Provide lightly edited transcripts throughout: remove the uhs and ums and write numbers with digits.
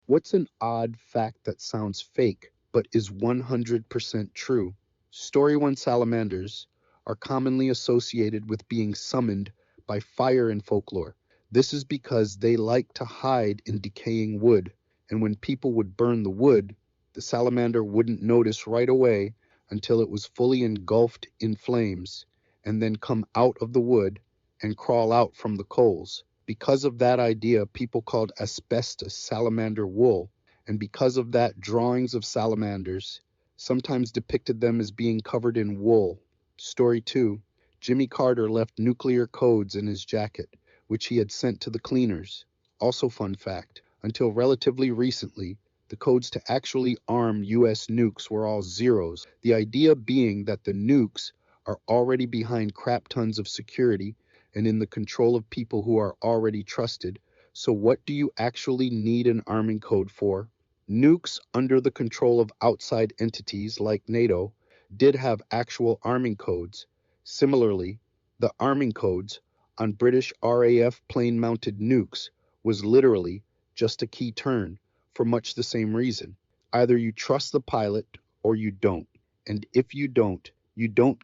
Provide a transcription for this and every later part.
What's an odd fact that sounds fake but is 100% true? Story 1 salamanders are commonly associated with being summoned by fire in folklore. This is because they like to hide in decaying wood, and when people would burn the wood, the salamander wouldn't notice right away until it was fully engulfed in flames, and then come out of the wood and crawl out from the coals. Because of that idea, people called asbestos salamander wool, and because of that, drawings of salamanders sometimes depicted them as being covered in wool. Story 2. Jimmy Carter left nuclear codes in his jacket, which he had sent to the cleaners. Also, fun fact, until relatively recently, the codes to actually arm US nukes were all zeros, the idea being that the nukes are already behind crap tons of security and in the control of people who are already trusted. So, what do you actually need an arming code for? Nukes under the control of outside entities like NATO did have actual arming codes. Similarly, the arming codes on British RAF plane mounted nukes was literally just a key turn for much the same reason. Either you trust the pilot or you don't. And if you don't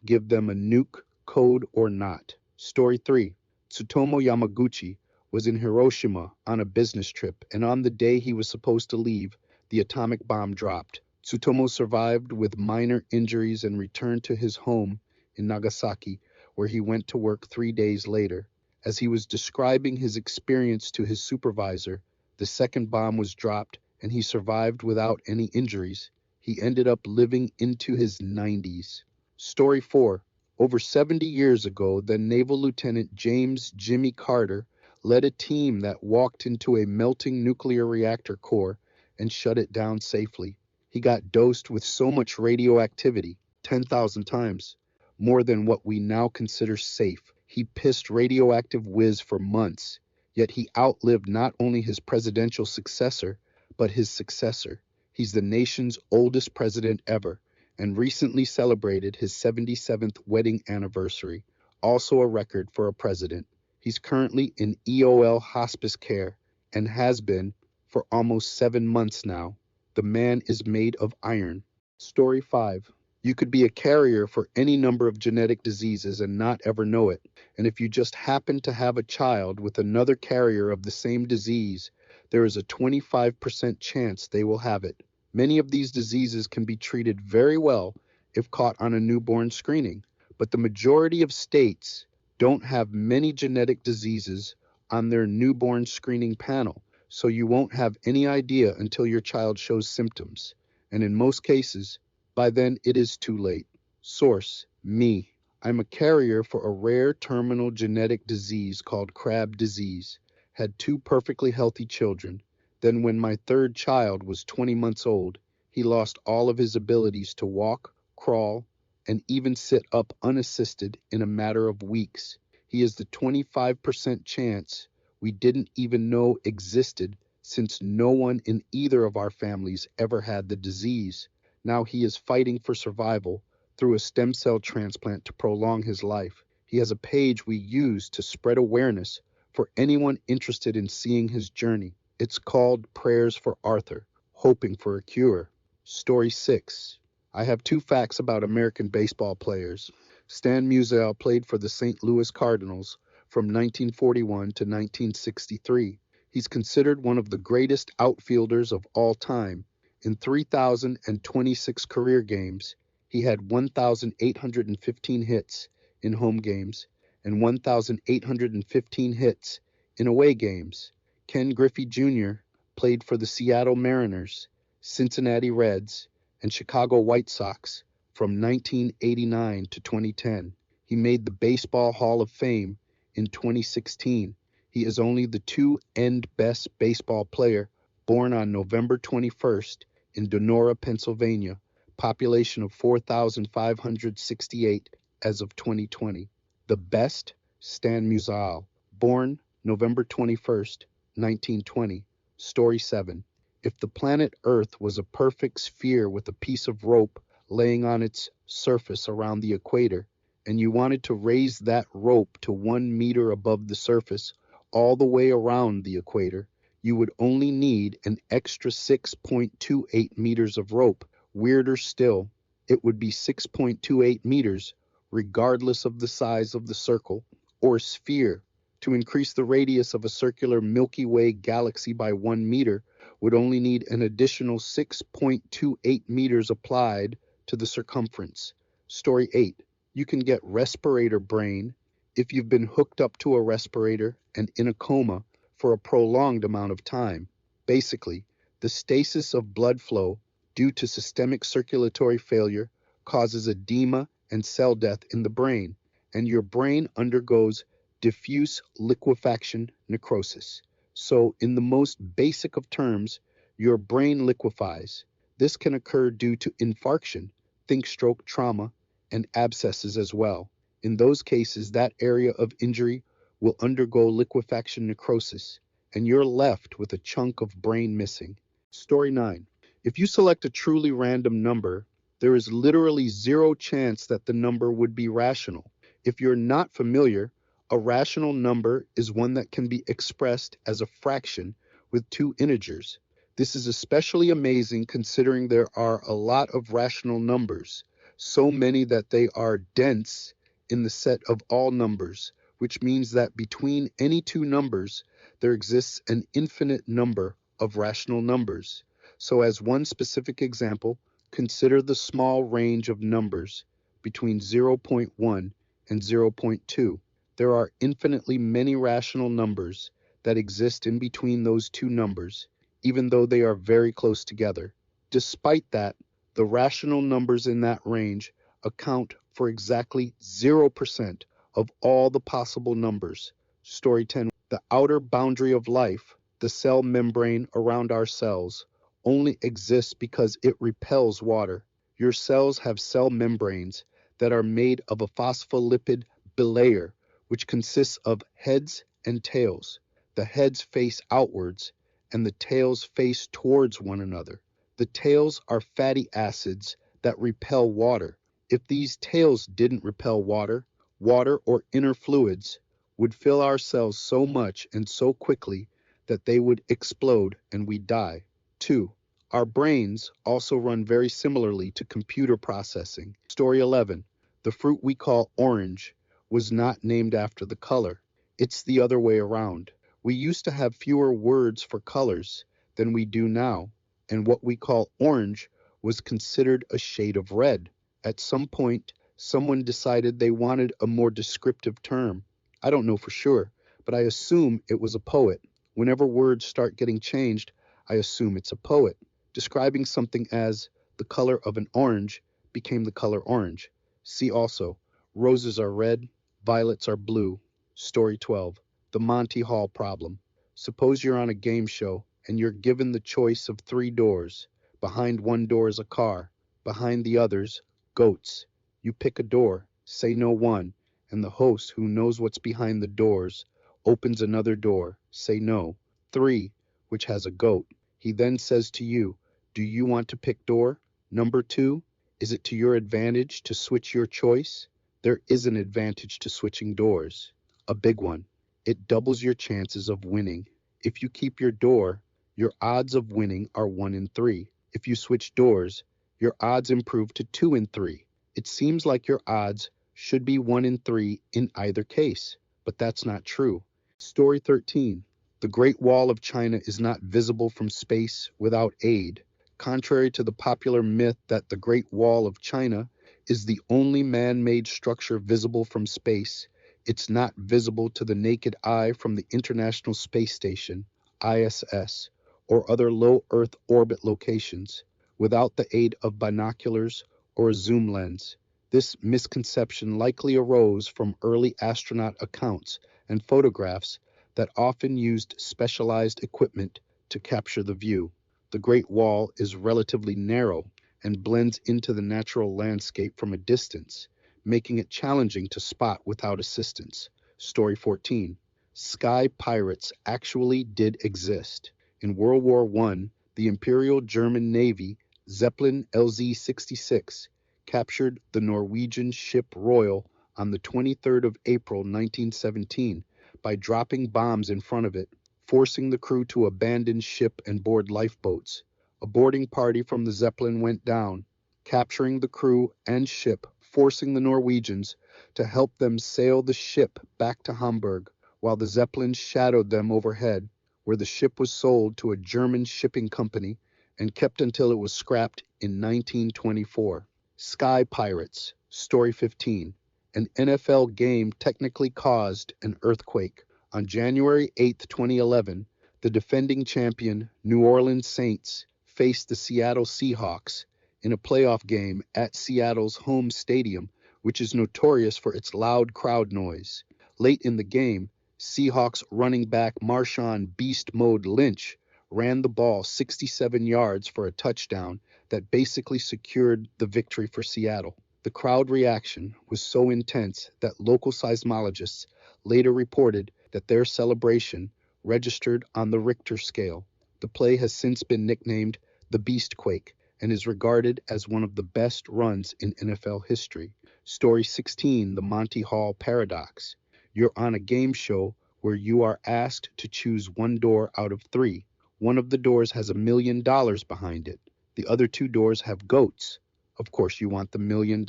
give them a nuke code or not. Story 3. Tsutomu Yamaguchi was in Hiroshima on a business trip, and on the day he was supposed to leave, the atomic bomb dropped. Tsutomu survived with minor injuries and returned to his home in Nagasaki, where he went to work 3 days later. As he was describing his experience to his supervisor, the second bomb was dropped and he survived without any injuries. He ended up living into his 90s. Story 4. Over 70 years ago, then Naval Lieutenant James Jimmy Carter led a team that walked into a melting nuclear reactor core and shut it down safely. He got dosed with so much radioactivity, 10,000 times, more than what we now consider safe. He pissed radioactive whiz for months, yet he outlived not only his presidential successor, but his successor. He's the nation's oldest president ever and recently celebrated his 77th wedding anniversary, also a record for a president. He's currently in EOL hospice care and has been for almost 7 months now. The man is made of iron. Story 5. You could be a carrier for any number of genetic diseases and not ever know it. And if you just happen to have a child with another carrier of the same disease, there is a 25% chance they will have it. Many of these diseases can be treated very well if caught on a newborn screening, but the majority of states don't have many genetic diseases on their newborn screening panel, so you won't have any idea until your child shows symptoms. And in most cases, by then it is too late. Source: me. I'm a carrier for a rare terminal genetic disease called Crab disease. Had two perfectly healthy children. Then, when my third child was 20 months old, he lost all of his abilities to walk, crawl, and even sit up unassisted in a matter of weeks. He is the 25% chance we didn't even know existed since no one in either of our families ever had the disease. Now he is fighting for survival through a stem cell transplant to prolong his life. He has a page we use to spread awareness for anyone interested in seeing his journey. It's called Prayers for Arthur, Hoping for a Cure. Story 6. I have two facts about American baseball players. Stan Musial played for the St. Louis Cardinals from 1941 to 1963. He's considered one of the greatest outfielders of all time. In 3,026 career games, he had 1,815 hits in home games and 1,815 hits in away games. Ken Griffey Jr. played for the Seattle Mariners, Cincinnati Reds, and Chicago White Sox from 1989 to 2010. He made the Baseball Hall of Fame in 2016. He is only the two-end best baseball player born on November 21st in Donora, Pennsylvania, population of 4,568 as of 2020. The best, Stan Musial, born November 21st, 1920. Story 7. If the planet Earth was a perfect sphere with a piece of rope laying on its surface around the equator, and you wanted to raise that rope to 1 meter above the surface all the way around the equator, you would only need an extra 6.28 meters of rope. Weirder still, it would be 6.28 meters, regardless of the size of the circle or sphere. To increase the radius of a circular Milky Way galaxy by 1 meter would only need an additional 6.28 meters applied to the circumference. Story 8. You can get respirator brain if you've been hooked up to a respirator and in a coma for a prolonged amount of time. Basically, the stasis of blood flow due to systemic circulatory failure causes edema and cell death in the brain, and your brain undergoes diffuse liquefaction necrosis. So, in the most basic of terms, your brain liquefies. This can occur due to infarction, think stroke trauma, and abscesses as well. In those cases, that area of injury will undergo liquefaction necrosis, and you're left with a chunk of brain missing. Story 9. If you select a truly random number, there is literally zero chance that the number would be rational. If you're not familiar, a rational number is one that can be expressed as a fraction with two integers. This is especially amazing considering there are a lot of rational numbers, so many that they are dense in the set of all numbers, which means that between any two numbers, there exists an infinite number of rational numbers. So as one specific example, consider the small range of numbers between 0.1 and 0.2. There are infinitely many rational numbers that exist in between those two numbers, even though they are very close together. Despite that, the rational numbers in that range account for exactly 0% of all the possible numbers. Story 10. The outer boundary of life, the cell membrane around our cells, only exists because it repels water. Your cells have cell membranes that are made of a phospholipid bilayer, which consists of heads and tails. The heads face outwards and the tails face towards one another. The tails are fatty acids that repel water. If these tails didn't repel water, water or inner fluids would fill our cells so much and so quickly that they would explode and we'd die. 2. Our brains also run very similarly to computer processing. Story 11. The fruit we call orange was not named after the color. It's the other way around. We used to have fewer words for colors than we do now, and what we call orange was considered a shade of red. At some point, someone decided they wanted a more descriptive term. I don't know for sure, but I assume it was a poet. Whenever words start getting changed, I assume it's a poet. Describing something as the color of an orange became the color orange. See also, roses are red, violets are blue. Story 12. The Monty Hall problem. Suppose you're on a game show and you're given the choice of three doors. Behind one door is a car. Behind the others, goats. You pick a door, say no one, and the host, who knows what's behind the doors, opens another door, say no, 3, which has a goat. He then says to you, do you want to pick door number 2? Is it to your advantage to switch your choice? There is an advantage to switching doors, a big one. It doubles your chances of winning. If you keep your door, your odds of winning are 1 in 3. If you switch doors, your odds improve to 2 in 3. It seems like your odds should be 1 in 3 in either case, but that's not true. Story 13. The Great Wall of China is not visible from space without aid. Contrary to the popular myth that the Great Wall of China is the only man-made structure visible from space, it's not visible to the naked eye from the International Space Station, ISS, or other low Earth orbit locations, without the aid of binoculars or a zoom lens. This misconception likely arose from early astronaut accounts and photographs that often used specialized equipment to capture the view. The Great Wall is relatively narrow and blends into the natural landscape from a distance, making it challenging to spot without assistance. Story 14. Sky pirates actually did exist. In World War I, the Imperial German Navy Zeppelin LZ-66 captured the Norwegian ship Royal on the 23rd of April 1917 by dropping bombs in front of it forcing the crew to abandon ship and board lifeboats. A boarding party from the Zeppelin went down, capturing the crew and ship, forcing the Norwegians to help them sail the ship back to Hamburg, while the Zeppelin shadowed them overhead, where the ship was sold to a German shipping company and kept until it was scrapped in 1924. Sky Pirates, Story 15. An NFL game technically caused an earthquake. On January 8, 2011, the defending champion New Orleans Saints faced the Seattle Seahawks in a playoff game at Seattle's home stadium, which is notorious for its loud crowd noise. Late in the game, Seahawks running back Marshawn Beast Mode Lynch ran the ball 67 yards for a touchdown that basically secured the victory for Seattle. The crowd reaction was so intense that local seismologists later reported that their celebration registered on the Richter scale. The play has since been nicknamed the Beastquake and is regarded as one of the best runs in NFL history. Story 16, The Monty Hall Paradox. You're on a game show where you are asked to choose one door out of three. One of the doors has $1 million behind it. The other two doors have goats. Of course, you want the $1 million,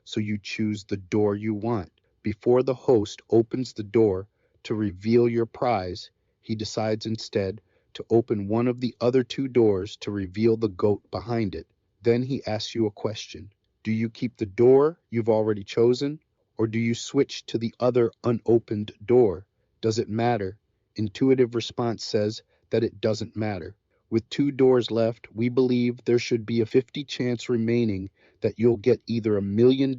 so you choose the door you want. Before the host opens the door to reveal your prize, he decides instead to open one of the other two doors to reveal the goat behind it. Then he asks you a question. Do you keep the door you've already chosen, or do you switch to the other unopened door? Does it matter? Intuitive response says that it doesn't matter. With two doors left, we believe there should be a 50 chance remaining that you'll get either $1 million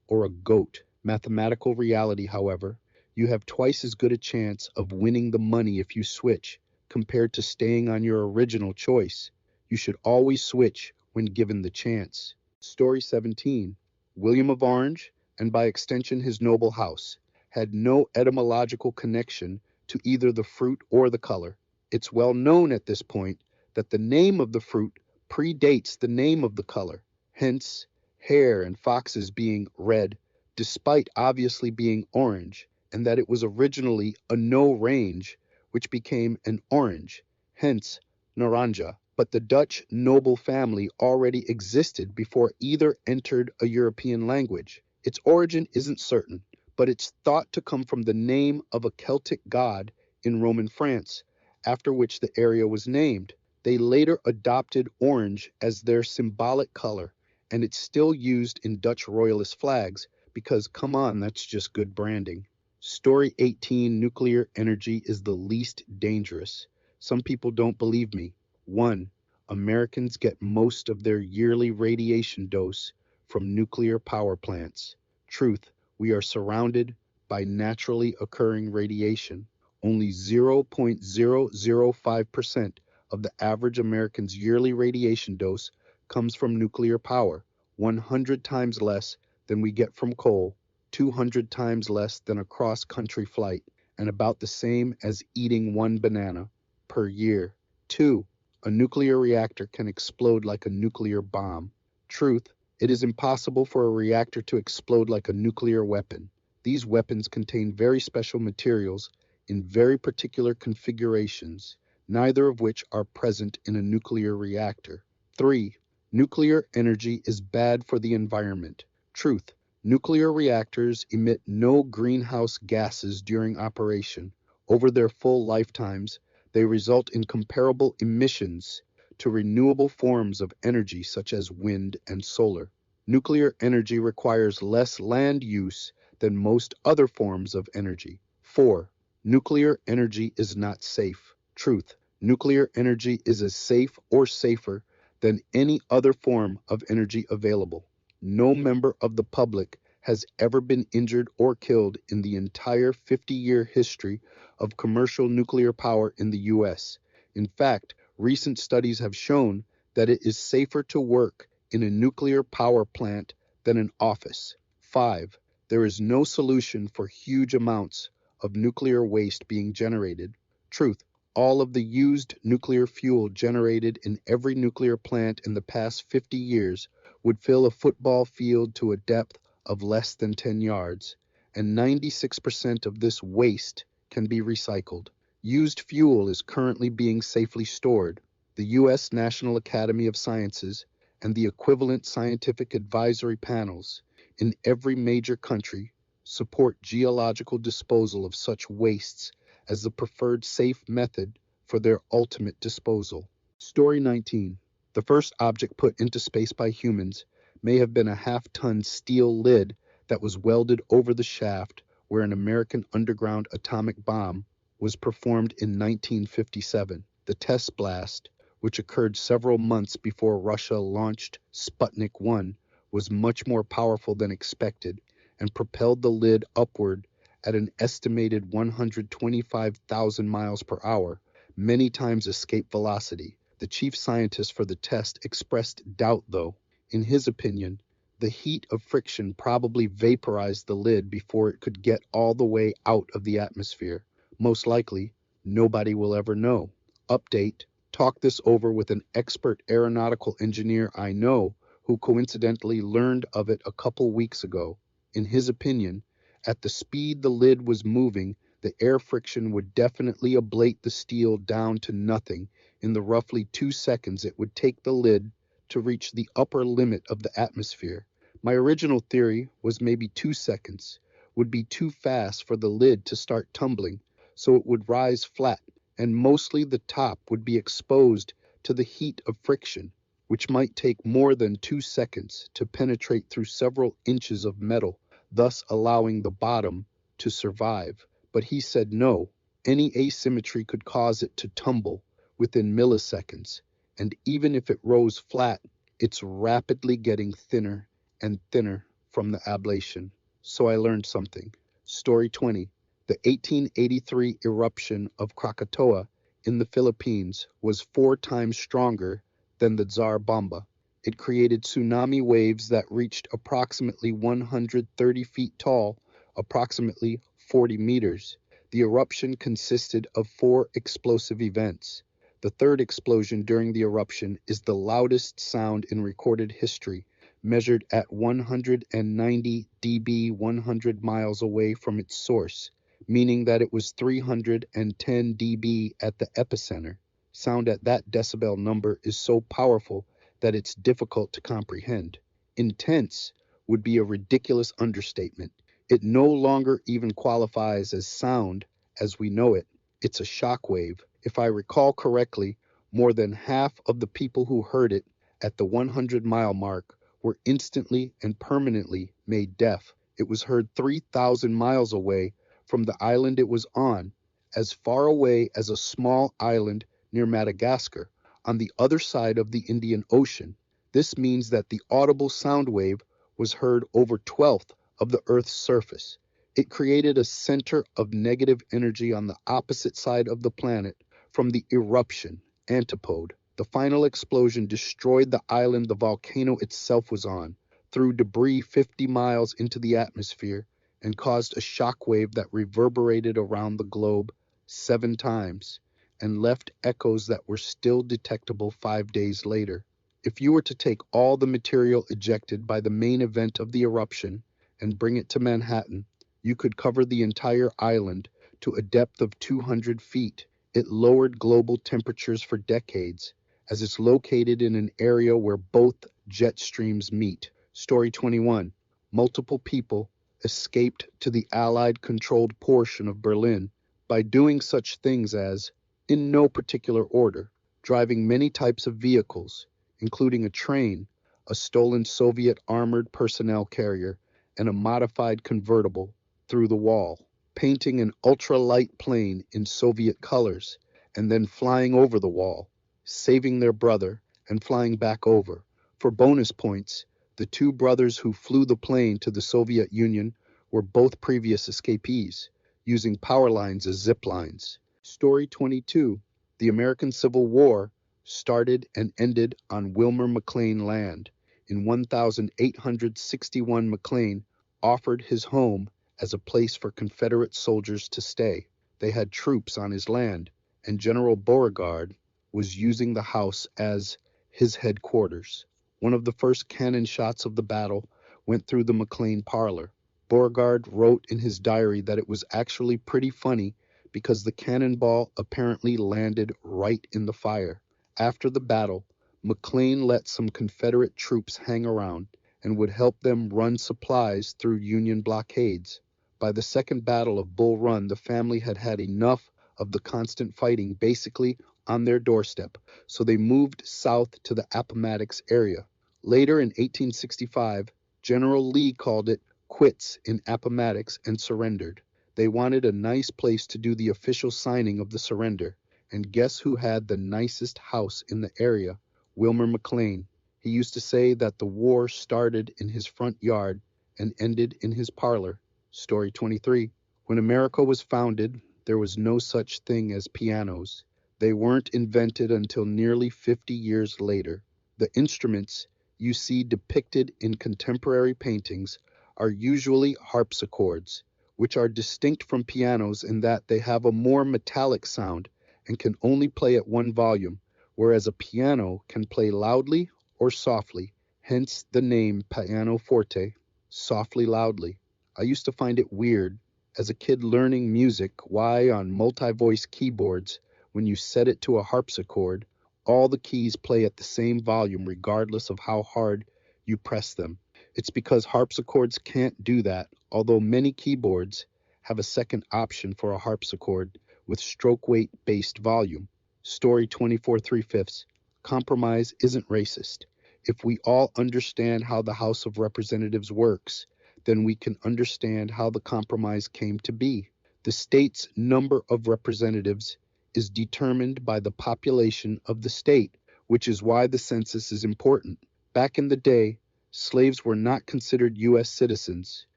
or a goat. Mathematical reality, however, you have twice as good a chance of winning the money if you switch compared to staying on your original choice. You should always switch when given the chance. Story 17. William of Orange, and by extension his noble house, had no etymological connection to either the fruit or the color. It's well known at this point that the name of the fruit predates the name of the color, hence hare and foxes being red, despite obviously being orange, and that it was originally a no range, which became an orange, hence naranja. But the Dutch noble family already existed before either entered a European language. Its origin isn't certain, but it's thought to come from the name of a Celtic god in Roman France, after which the area was named. They later adopted orange as their symbolic color, and it's still used in Dutch royalist flags because, come on, that's just good branding. Story 18, Nuclear energy is the least dangerous. Some people don't believe me. 1. Americans get most of their yearly radiation dose from nuclear power plants. Truth, we are surrounded by naturally occurring radiation. Only 0.005% of the average American's yearly radiation dose comes from nuclear power, 100 times less than we get from coal, 200 times less than a cross-country flight, and about the same as eating one banana per year. 2. A nuclear reactor can explode like a nuclear bomb. Truth, it is impossible for a reactor to explode like a nuclear weapon. These weapons contain very special materials in very particular configurations, neither of which are present in a nuclear reactor. 3. Nuclear energy is bad for the environment. Truth, nuclear reactors emit no greenhouse gases during operation. Over their full lifetimes, they result in comparable emissions to renewable forms of energy such as wind and solar. Nuclear energy requires less land use than most other forms of energy. 4. Nuclear energy is not safe. Truth, nuclear energy is as safe or safer than any other form of energy available. No member of the public has ever been injured or killed in the entire 50-year history of commercial nuclear power in the US. In fact, recent studies have shown that it is safer to work in a nuclear power plant than an office. 5. There is no solution for huge amounts of nuclear waste being generated. Truth, all of the used nuclear fuel generated in every nuclear plant in the past 50 years would fill a football field to a depth of less than 10 yards, and 96% of this waste can be recycled. Used fuel is currently being safely stored. The U.S. National Academy of Sciences and the equivalent scientific advisory panels in every major country support geological disposal of such wastes as the preferred safe method for their ultimate disposal. Story 19. The first object put into space by humans may have been a half-ton steel lid that was welded over the shaft where an American underground atomic bomb was performed in 1957. The test blast, which occurred several months before Russia launched Sputnik 1, was much more powerful than expected and propelled the lid upward at an estimated 125,000 miles per hour, many times escape velocity. The chief scientist for the test expressed doubt, though. In his opinion, the heat of friction probably vaporized the lid before it could get all the way out of the atmosphere. Most likely, nobody will ever know. Update: talk this over with an expert aeronautical engineer I know who coincidentally learned of it a couple weeks ago. In his opinion, at the speed the lid was moving, the air friction would definitely ablate the steel down to nothing in the roughly 2 seconds it would take the lid to reach the upper limit of the atmosphere. My original theory was maybe 2 seconds would be too fast for the lid to start tumbling, so it would rise flat, and mostly the top would be exposed to the heat of friction, which might take more than 2 seconds to penetrate through several inches of metal, thus allowing the bottom to survive. But he said no, any asymmetry could cause it to tumble within milliseconds, and even if it rose flat, it's rapidly getting thinner and thinner from the ablation. So I learned something. Story 20. The 1883 eruption of Krakatoa in the Philippines was 4 times stronger than the Tsar Bomba. It created tsunami waves that reached approximately 130 feet tall, approximately 40 meters. The eruption consisted of 4 explosive events. The third explosion during the eruption is the loudest sound in recorded history, measured at 190 dB 100 miles away from its source, meaning that it was 310 dB at the epicenter. Sound at that decibel number is so powerful that it's difficult to comprehend. Intense would be a ridiculous understatement. It no longer even qualifies as sound as we know it. It's a shock wave. If I recall correctly, more than half of the people who heard it at the 100-mile mark were instantly and permanently made deaf. It was heard 3,000 miles away from the island it was on, as far away as a small island near Madagascar, on the other side of the Indian Ocean. This means that the audible sound wave was heard over 1/12 of the Earth's surface. It created a center of negative energy on the opposite side of the planet from the eruption, antipode. The final explosion destroyed the island the volcano itself was on, threw debris 50 miles into the atmosphere, and caused a shock wave that reverberated around the globe 7 times and left echoes that were still detectable 5 days later. If you were to take all the material ejected by the main event of the eruption and bring it to Manhattan, you could cover the entire island to a depth of 200 feet. It lowered global temperatures for decades, as it's located in an area where both jet streams meet. Story 21. Multiple people escaped to the Allied-controlled portion of Berlin by doing such things as, in no particular order, driving many types of vehicles, including a train, a stolen Soviet armored personnel carrier, and a modified convertible, through the wall, painting an ultralight plane in Soviet colors, and then flying over the wall, saving their brother, and flying back over. For bonus points, the 2 brothers who flew the plane to the Soviet Union were both previous escapees, using power lines as zip lines. Story 22. The American Civil War started and ended on Wilmer McLean land. In 1861, McLean offered his home as a place for Confederate soldiers to stay. They had troops on his land, and General Beauregard was using the house as his headquarters. One of the first cannon shots of the battle went through the McLean parlor. Beauregard wrote in his diary that it was actually pretty funny because the cannonball apparently landed right in the fire. After the battle, McLean let some Confederate troops hang around and would help them run supplies through Union blockades. By the Second Battle of Bull Run, the family had had enough of the constant fighting basically on their doorstep, so they moved south to the Appomattox area. Later in 1865, General Lee called it quits in Appomattox and surrendered. They wanted a nice place to do the official signing of the surrender, and guess who had the nicest house in the area? Wilmer McLean. He used to say that the war started in his front yard and ended in his parlor. Story 23. When America was founded, there was no such thing as pianos. They weren't invented until nearly 50 years later. The instruments you see depicted in contemporary paintings are usually harpsichords, which are distinct from pianos in that they have a more metallic sound and can only play at one volume, whereas a piano can play loudly or softly, hence the name pianoforte, softly loudly. I used to find it weird as a kid learning music why on multi-voice keyboards, when you set it to a harpsichord, all the keys play at the same volume regardless of how hard you press them. It's because harpsichords can't do that, although many keyboards have a second option for a harpsichord with stroke weight based volume. Story 24 3/5. Compromise isn't racist. If we all understand how the House of Representatives works, then we can understand how the compromise came to be. The state's number of representatives is determined by the population of the state, which is why the census is important. Back in the day, slaves were not considered U.S. citizens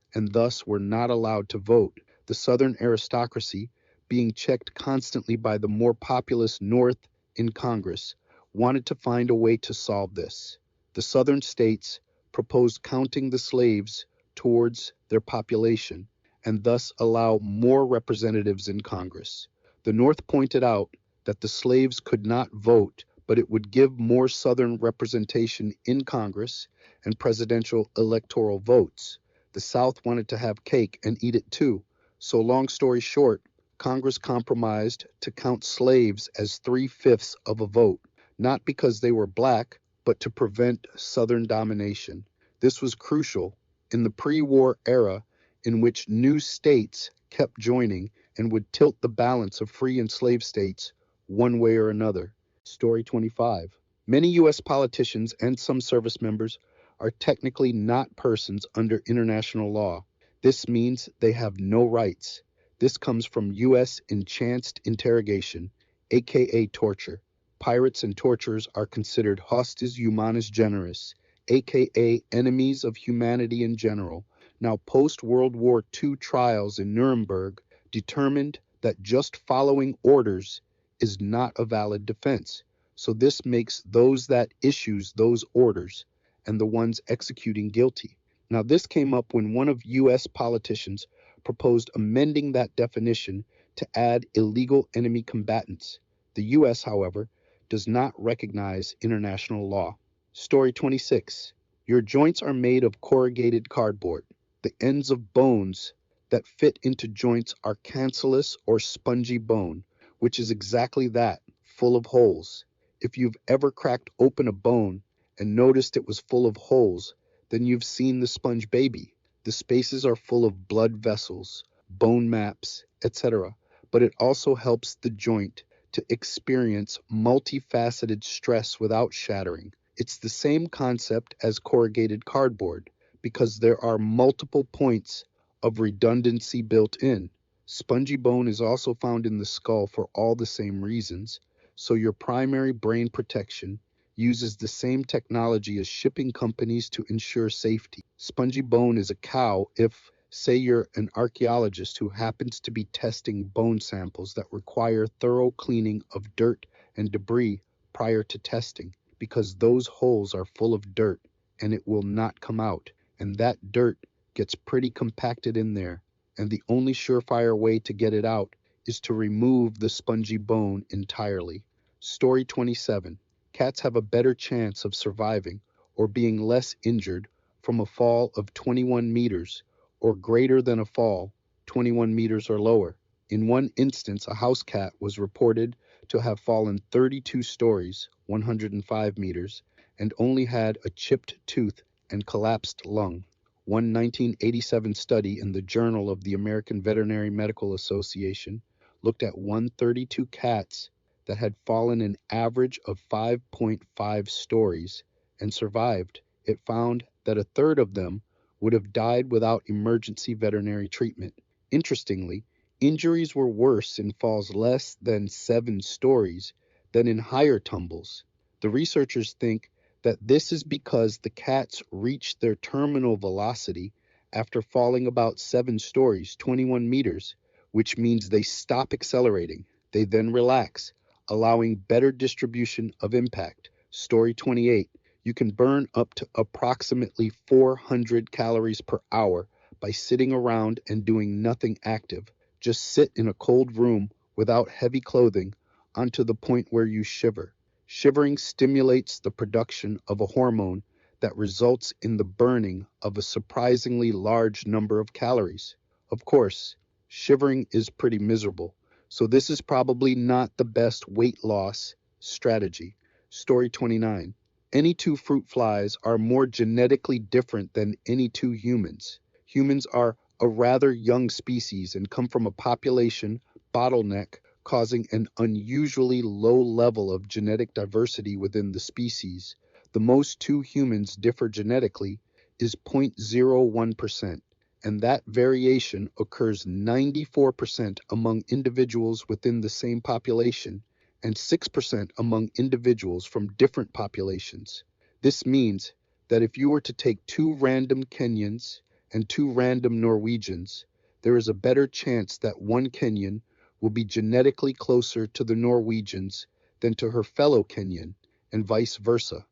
and thus were not allowed to vote. The Southern aristocracy, being checked constantly by the more populous North in Congress, wanted to find a way to solve this. The Southern states proposed counting the slaves towards their population and thus allow more representatives in Congress. The North pointed out that the slaves could not vote, but it would give more Southern representation in Congress and presidential electoral votes. The South wanted to have cake and eat it too. So, long story short, Congress compromised to count slaves as 3/5 of a vote, not because they were black, but to prevent Southern domination. This was crucial in the pre war era in which new states kept joining and would tilt the balance of free and slave states one way or another. Story 25. Many U.S. politicians and some service members are technically not persons under international law. This means they have no rights. This comes from U.S. enhanced interrogation, aka torture. Pirates and torturers are considered hostis humanus generis, aka enemies of humanity in general. Now, post World War II trials in Nuremberg determined that just following orders is not a valid defense. So this makes those that issues those orders and the ones executing guilty. Now, this came up when one of U.S. politicians proposed amending that definition to add illegal enemy combatants. The U.S., however, does not recognize international law. Story 26. Your joints are made of corrugated cardboard. The ends of bones that fit into joints are cancellous or spongy bone, which is exactly that, full of holes. If you've ever cracked open a bone and noticed it was full of holes, then you've seen the sponge baby. The spaces are full of blood vessels, bone maps, etc. But it also helps the joint to experience multifaceted stress without shattering. It's the same concept as corrugated cardboard because there are multiple points of redundancy built in. Spongy bone is also found in the skull for all the same reasons, so your primary brain protection uses the same technology as shipping companies to ensure safety. Spongy bone is a cow if, say, you're an archaeologist who happens to be testing bone samples that require thorough cleaning of dirt and debris prior to testing, because those holes are full of dirt and it will not come out, and that dirt gets pretty compacted in there, and the only surefire way to get it out is to remove the spongy bone entirely. Story 27. Cats have a better chance of surviving or being less injured from a fall of 21 meters or greater than a fall 21 meters or lower. In one instance, a house cat was reported to have fallen 32 stories, 105 meters, and only had a chipped tooth and collapsed lung. One 1987 study in the Journal of the American Veterinary Medical Association looked at 132 cats that had fallen an average of 5.5 stories and survived. It found that a third of them would have died without emergency veterinary treatment. Interestingly, injuries were worse in falls less than 7 stories than in higher tumbles. The researchers think that this is because the cats reach their terminal velocity after falling about 7 stories, 21 meters, which means they stop accelerating. They then relax, allowing better distribution of impact. Story 28. You can burn up to approximately 400 calories per hour by sitting around and doing nothing active. Just sit in a cold room without heavy clothing onto the point where you shiver. Shivering stimulates the production of a hormone that results in the burning of a surprisingly large number of calories. Of course, shivering is pretty miserable, so this is probably not the best weight loss strategy. Story 29. Any two fruit flies are more genetically different than any two humans. Humans are a rather young species and come from a population bottleneck causing an unusually low level of genetic diversity within the species. The most two humans differ genetically is 0.01%, and that variation occurs 94% among individuals within the same population and 6% among individuals from different populations. This means that if you were to take two random Kenyans and two random Norwegians, there is a better chance that one Kenyan will be genetically closer to the Norwegians than to her fellow Kenyan, and vice versa.